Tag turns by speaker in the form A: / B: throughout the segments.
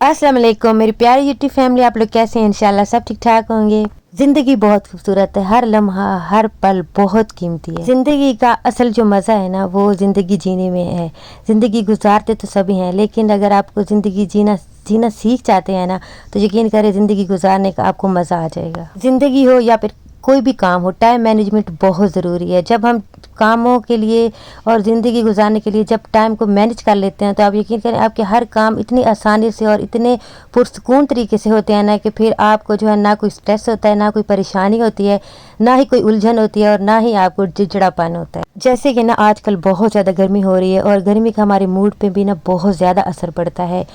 A: अस्सलाम वालेकुम मेरी प्यारी यूट्यूब फैमिली, आप लोग कैसे हैं? इंशाल्लाह सब ठीक ठाक होंगे। ज़िंदगी बहुत खूबसूरत है, हर लम्हा हर पल बहुत कीमती है। ज़िंदगी का असल जो मज़ा है ना वो ज़िंदगी जीने में है। ज़िंदगी गुजारते तो सभी हैं, लेकिन अगर आपको ज़िंदगी जीना सीख जाते हैं ना तो यकीन करें ज़िंदगी गुजारने का आपको मज़ा आ जाएगा। ज़िंदगी हो या फिर कोई भी काम हो, टाइम मैनेजमेंट बहुत ज़रूरी है। जब हम कामों के लिए और ज़िंदगी गुजारने के लिए जब टाइम को मैनेज कर लेते हैं तो आप यकीन करें आपके हर काम इतनी आसानी से और इतने पुरसकून तरीके से होते हैं ना कि फिर आपको जो है ना कोई स्ट्रेस होता है, ना कोई परेशानी होती है, ना ही कोई उलझन होती है और ना ही आपको चिड़चिड़ापन होता है। जैसे कि ना आजकल बहुत ज़्यादा गर्मी हो रही है और गर्मी का हमारे मूड पे भी ना बहुत ज़्यादा असर पड़ता है।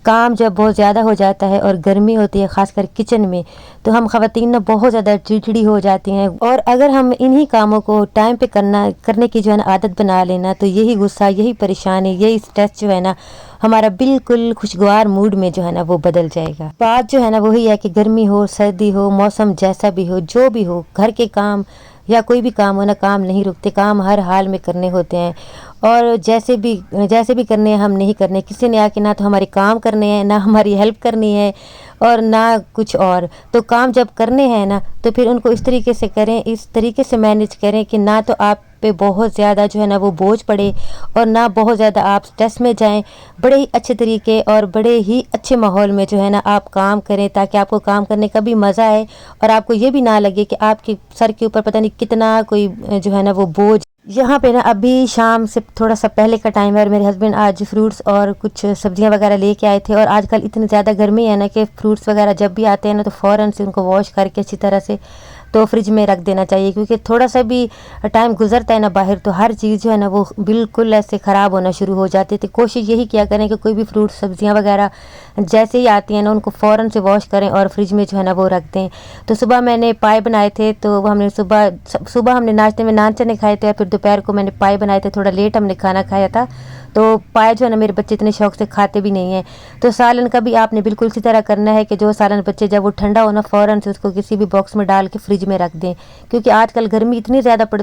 A: काम जब बहुत ज़्यादा हो जाता है और गर्मी होती है ख़ासकर किचन में, तो हम ख़वातीन ना बहुत ज़्यादा चिड़चिड़ी हो जाती हैं। और अगर हम इन्हीं कामों को टाइम पे करने की जो है ना आदत बना लेना तो यही गुस्सा, यही परेशानी, यही स्ट्रेस जो है ना हमारा बिल्कुल खुशगवार मूड में जो है ना वो बदल जाएगा। बात जो है ना वही है कि गर्मी हो, सर्दी हो, मौसम जैसा भी हो, जो भी हो, घर के काम या कोई भी काम हो ना, काम नहीं रुकते, काम हर हाल में करने होते हैं। और जैसे भी करने हैं हम नहीं करने, किसी ने आके ना तो हमारे काम करने हैं, ना हमारी हेल्प करनी है और ना कुछ और। तो काम जब करने हैं ना तो फिर उनको इस तरीके से करें, इस तरीके से मैनेज करें कि ना तो आप पे बहुत ज़्यादा जो है ना वो बोझ पड़े और ना बहुत ज़्यादा आप स्ट्रेस में जाएं। बड़े ही अच्छे तरीके और बड़े ही अच्छे माहौल में जो है ना आप काम करें ताकि आपको काम करने का भी मज़ा आए और आपको ये भी ना लगे कि आपके सर के ऊपर पता नहीं कितना कोई जो है ना वो बोझ। यहाँ पे ना अभी शाम से थोड़ा सा पहले का टाइम है और मेरे हस्बैंड आज फ्रूट्स और कुछ सब्जियां वगैरह लेके आए थे। और आजकल इतनी ज़्यादा गर्मी है ना कि फ्रूट्स वगैरह जब भी आते हैं ना तो फ़ौरन से उनको वॉश करके अच्छी तरह से तो फ्रिज में रख देना चाहिए, क्योंकि थोड़ा सा भी टाइम गुजरता है ना बाहर तो हर चीज़ जो है ना वो बिल्कुल ऐसे ख़राब होना शुरू हो जाती है। तो कोशिश यही किया करें कि कोई भी फ्रूट सब्जियां वगैरह जैसे ही आती हैं ना उनको फ़ौरन से वॉश करें और फ्रिज में जो है ना वो रख दें। तो सुबह मैंने पाए बनाए थे, तो वो हमने सुबह हमने नाश्ते में नान चने खाए थे और फिर दोपहर को मैंने पाए बनाए थे। थोड़ा लेट हमने खाना खाया था तो पाए जो है ना मेरे बच्चे इतने शौक से खाते भी नहीं हैं। तो सालन का भी आपने बिल्कुल इसी तरह करना है कि जो सालन बच्चे जब वो ठंडा हो ना फ़ौरन से उसको किसी भी बॉक्स में डाल के फ्रिज में रख दें, क्योंकि आजकल गर्मी इतनी ज़्यादा पड़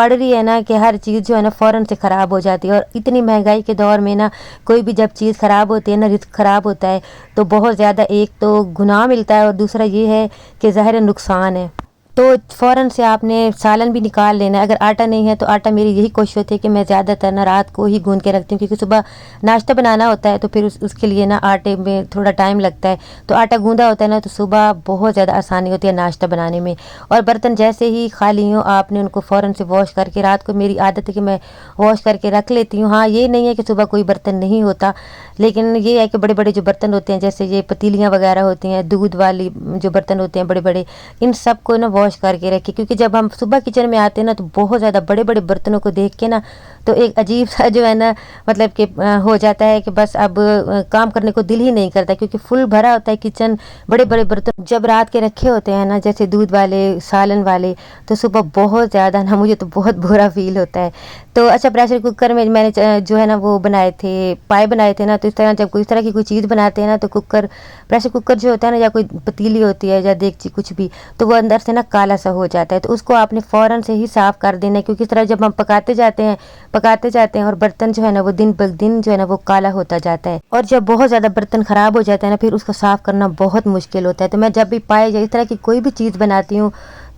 A: रही है ना कि हर चीज़ जो है ना फ़ौरन से ख़राब हो जाती है। और इतनी महंगाई के दौर में ना कोई भी जब चीज़ ख़राब होती है ना, रिस्क ख़राब होता है तो बहुत ज़्यादा एक तो गुनाह मिलता है और दूसरा ये है कि ज़ाहिर नुकसान है। तो फ़ौरन से आपने सालन भी निकाल लेना है। अगर आटा नहीं है तो आटा, मेरी यही कोशिश होती है कि मैं ज़्यादातर ना रात को ही गूंद के रखती हूँ, क्योंकि सुबह नाश्ता बनाना होता है तो फिर उसके लिए ना आटे में थोड़ा टाइम लगता है। तो आटा गूंदा होता है ना तो सुबह बहुत ज़्यादा आसानी होती है नाश्ता बनाने में। और बर्तन जैसे ही खाली हों आपने उनको फ़ौरन से वॉश करके, रात को मेरी आदत है कि मैं वॉश करके रख लेती हूँ। हाँ, ये नहीं है कि सुबह कोई बर्तन नहीं होता, लेकिन ये है कि बड़े बड़े जो बर्तन होते हैं जैसे ये पतीलियाँ वगैरह होती हैं, दूध वाली जो बर्तन होते हैं बड़े बड़े, इन सब को ना वॉश करके रखें। क्योंकि जब हम सुबह किचन में आते हैं ना तो बहुत ज़्यादा बड़े बड़े बर्तनों को देख के ना तो एक अजीब सा जो है ना मतलब कि हो जाता है कि बस अब काम करने को दिल ही नहीं करता, क्योंकि फुल भरा होता है किचन। बड़े बड़े बर्तन जब रात के रखे होते हैं ना जैसे दूध वाले, सालन वाले, तो सुबह बहुत ज़्यादा ना मुझे तो बहुत बुरा फील होता है। तो अच्छा, प्रेशर कुकर में मैंने जो है ना वो बनाए थे, पाए बनाए थे ना, तो इस तरह जब कोई इस तरह की कोई चीज़ बनाते हैं ना तो प्रेशर कुकर जो होता है ना या कोई पतीली होती है या देगची कुछ भी, तो वो अंदर से ना काला सा हो जाता है। तो उसको आपने फ़ौरन से ही साफ़ कर देना है, क्योंकि इस तरह जब हम पकाते जाते हैं और बर्तन जो है ना वो दिन ब दिन जो है ना वो काला होता जाता है। और जब बहुत ज़्यादा बर्तन ख़राब हो जाता है ना फिर उसको साफ़ करना बहुत मुश्किल होता है। तो मैं जब भी पाए या इस तरह की कोई भी चीज़ बनाती हूँ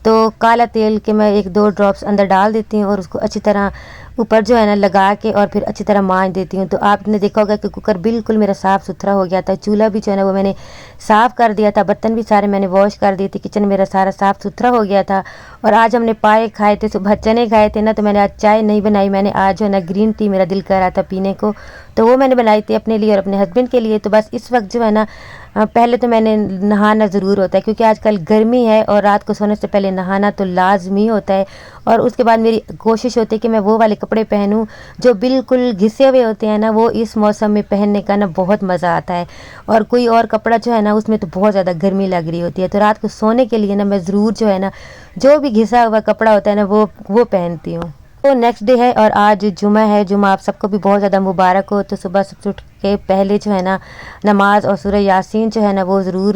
A: तो काला तेल के मैं 1-2 ड्रॉप्स अंदर डाल देती हूँ और उसको अच्छी तरह ऊपर जो है ना लगा के और फिर अच्छी तरह मांज देती हूँ। तो आपने देखा होगा कि कुकर बिल्कुल मेरा साफ़ सुथरा हो गया था, चूल्हा भी जो है ना वो मैंने साफ़ कर दिया था, बर्तन भी सारे मैंने वॉश कर दिए थे, किचन मेरा सारा साफ़ सुथरा हो गया था। और आज हमने पाए खाए थे, सुबह चने खाए थे ना, तो मैंने आज चाय नहीं बनाई, मैंने आज जो है ना ग्रीन टी मेरा दिल कर रहा था पीने को, तो वो मैंने बनाई थी अपने लिए और अपने हस्बैंड के लिए। तो बस इस वक्त जो है ना पहले तो मैंने नहाना ज़रूर होता है, क्योंकि आजकल गर्मी है और रात को सोने से पहले नहाना तो लाजमी होता है। और उसके बाद मेरी कोशिश होती है कि मैं वो वाले कपड़े पहनूं जो बिल्कुल घिसे हुए होते हैं ना, वो इस मौसम में पहनने का ना बहुत मज़ा आता है। और कोई और कपड़ा जो है ना उसमें तो बहुत ज़्यादा गर्मी लग रही होती है। तो रात को सोने के लिए ना मैं ज़रूर जो है ना जो भी घिसा हुआ कपड़ा होता है ना वो पहनती हूँ। तो नेक्स्ट डे है और आज जुमा है। जुमा आप सबको भी बहुत ज़्यादा मुबारक हो। तो सुबह सबसे उठ کے پہلے جو ہے نا نماز اور سورہ یاسین جو ہے نا وہ ضرور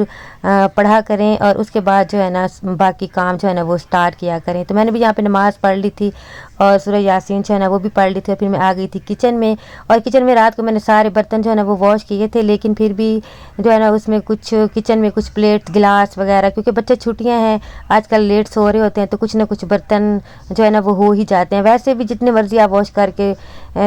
A: پڑھا کریں، اور اس کے بعد جو ہے نا باقی کام جو ہے نا وہ سٹارٹ کیا کریں۔ تو میں نے بھی یہاں پہ نماز پڑھ لی تھی اور سورہ یاسین جو ہے نا وہ بھی پڑھ لی تھی، اور پھر میں آ گئی تھی کچن میں، اور کچن میں رات کو میں نے سارے برتن جو ہے نا وہ واش کیے تھے، لیکن پھر بھی جو ہے نا اس میں کچھ کچن میں کچھ پلیٹ گلاس وغیرہ، کیونکہ بچے چھٹیاں ہیں آج کل لیٹ سو رہے ہوتے ہیں، تو کچھ نہ کچھ برتن جو ہے نا وہ ہو ہی جاتے ہیں۔ ویسے بھی جتنے مرضی آپ واش کر کے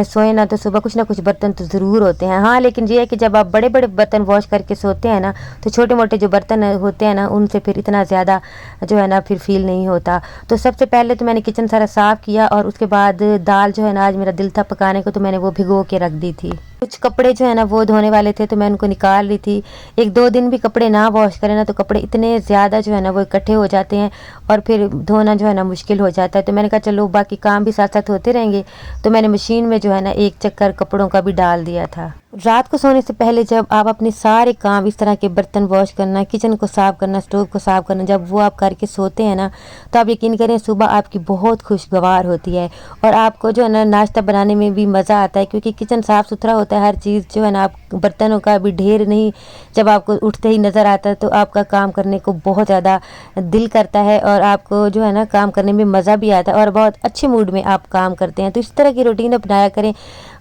A: سوئیں نا تو صبح کچھ نہ کچھ برتن تو ضرور ہوتے ہیں۔ ہاں لیکن یہ ہے کہ جب آپ بڑے بڑے برتن واش کر کے سوتے ہیں نا تو چھوٹے موٹے جو برتن ہوتے ہیں نا ان سے پھر اتنا زیادہ جو ہے نا پھر فیل نہیں ہوتا۔ تو سب سے پہلے تو میں نے کچن سارا صاف کیا، اور اس کے بعد دال جو ہے نا آج میرا دل تھا پکانے کو تو میں نے وہ بھگو کے رکھ دی تھی۔ کچھ کپڑے جو ہے نا وہ دھونے والے تھے تو میں ان کو نکال رہی تھی۔ ایک دو دن بھی کپڑے نہ واش کریں نا تو کپڑے اتنے زیادہ جو ہے نا وہ اکٹھے ہو جاتے ہیں اور پھر دھونا جو ہے نا مشکل ہو جاتا ہے۔ تو میں نے کہا چلو باقی کام بھی ساتھ ساتھ ہوتے رہیں گے، تو میں نے مشین میں جو ہے نا ایک چکر کپڑوں کا بھی ڈال دیا تھا۔ رات کو سونے سے پہلے جب آپ اپنے سارے کام اس طرح کے برتن واش کرنا، کچن کو صاف کرنا، اسٹوو کو صاف کرنا، جب وہ آپ کر کے سوتے ہیں نا تو آپ یقین کریں صبح آپ کی بہت خوشگوار ہوتی ہے، اور آپ کو جو ہے نا ناشتہ بنانے میں بھی مزہ آتا ہے، کیونکہ کچن صاف ستھرا ہوتا ہے، ہر چیز جو ہے نا آپ برتنوں کا بھی ڈھیر نہیں جب آپ کو اٹھتے ہی نظر آتا ہے تو آپ کا کام کرنے کو بہت زیادہ دل کرتا ہے، اور آپ کو جو ہے نا کام کرنے میں مزہ بھی آتا ہے اور بہت اچھے موڈ میں آپ کام کرتے ہیں۔ تو اس طرح کی روٹین اپنایا کریں۔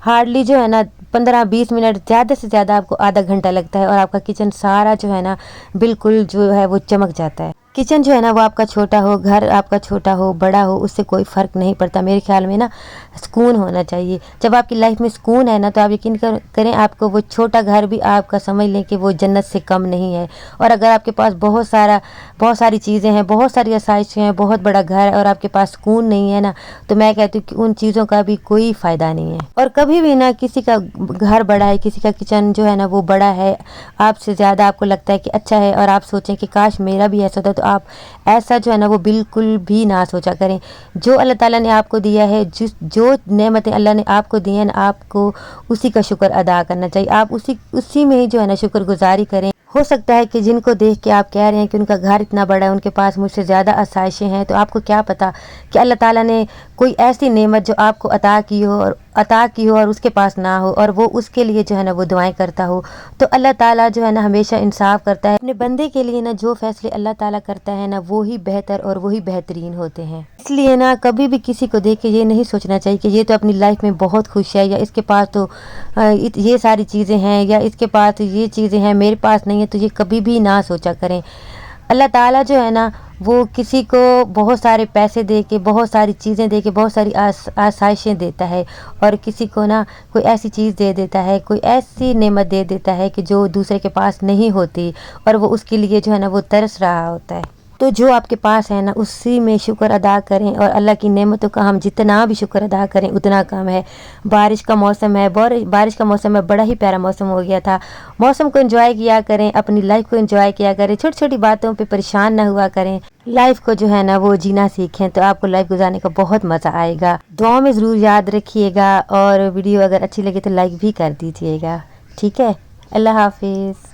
A: ہارڈلی جو ہے نا 15-20 منٹ، زیادہ سے زیادہ آپ کو آدھا گھنٹہ لگتا ہے، اور آپ کا کچن سارا جو ہے نا بالکل جو ہے وہ چمک جاتا ہے۔ کچن جو ہے نا وہ آپ کا چھوٹا ہو، گھر آپ کا چھوٹا ہو بڑا ہو، اس سے کوئی فرق نہیں پڑتا۔ میرے خیال میں نا سکون ہونا چاہیے۔ جب آپ کی لائف میں سکون ہے نا تو آپ یقین کریں آپ کو وہ چھوٹا گھر بھی آپ کا سمجھ لیں کہ وہ جنت سے کم نہیں ہے۔ اور اگر آپ کے پاس بہت ساری چیزیں ہیں، بہت ساری آسائشیں ہیں، بہت بڑا گھر ہے، اور آپ کے پاس سکون نہیں ہے نا تو میں کہتی ہوں کہ ان چیزوں کا بھی کوئی فائدہ نہیں ہے۔ اور کبھی بھی نا کسی کا گھر بڑا ہے، کسی کا کچن جو ہے نا وہ بڑا ہے آپ سے زیادہ، آپ کو لگتا ہے کہ اچھا ہے، اور آپ سوچیں کہ کاش میرا بھی ایسا تھا، تو آپ ایسا جو ہے نا وہ بالکل بھی نہ سوچا کریں۔ جو اللہ تعالیٰ نے آپ کو دیا ہے، جو نعمتیں اللہ نے آپ کو دی ہیں نا، آپ کو اسی کا شکر ادا کرنا چاہیے۔ آپ اسی میں ہی جو ہے نا شکر گزاری کریں۔ ہو سکتا ہے کہ جن کو دیکھ کے آپ کہہ رہے ہیں کہ ان کا گھر اتنا بڑا ہے، ان کے پاس مجھ سے زیادہ آسائشیں ہیں، تو آپ کو کیا پتا کہ اللہ تعالیٰ نے کوئی ایسی نعمت جو آپ کو عطا کی ہو اور اس کے پاس نہ ہو، اور وہ اس کے لیے جو ہے نا وہ دعائیں کرتا ہو۔ تو اللہ تعالیٰ جو ہے نا ہمیشہ انصاف کرتا ہے اپنے بندے کے لیے نا، جو فیصلے اللہ تعالیٰ کرتا ہے نا وہی بہتر اور وہی بہترین ہوتے ہیں۔ اس لیے نا کبھی بھی کسی کو دیکھ کے یہ نہیں سوچنا چاہیے کہ یہ تو اپنی لائف میں بہت خوش ہے، یا اس کے پاس تو یہ ساری چیزیں ہیں، یا اس کے پاس یہ چیزیں ہیں میرے پاس نہیں ہے، تو یہ کبھی بھی نہ سوچا کریں۔ اللہ تعالیٰ جو ہے نا وہ کسی کو بہت سارے پیسے دے کے، بہت ساری چیزیں دے کے، بہت ساری آسائشیں دیتا ہے، اور کسی کو نا کوئی ایسی چیز دے دیتا ہے، کوئی ایسی نعمت دے دیتا ہے کہ جو دوسرے کے پاس نہیں ہوتی، اور وہ اس کے لیے جو ہے نا وہ ترس رہا ہوتا ہے۔ تو جو آپ کے پاس ہے نا اسی میں شکر ادا کریں، اور اللہ کی نعمتوں کا ہم جتنا بھی شکر ادا کریں اتنا کم ہے۔ بارش کا موسم ہے، بارش کا موسم ہے، بڑا ہی پیارا موسم ہو گیا تھا۔ موسم کو انجوائے کیا کریں، اپنی لائف کو انجوائے کیا کریں، چھوٹی چھوٹی باتوں پہ پریشان نہ ہوا کریں۔ لائف کو جو ہے نا وہ جینا سیکھیں تو آپ کو لائف گزارنے کا بہت مزہ آئے گا۔ دعا میں ضرور یاد رکھیے گا، اور ویڈیو اگر اچھی لگے تو لائک بھی کر دیجیے گا۔ ٹھیک ہے، اللہ حافظ۔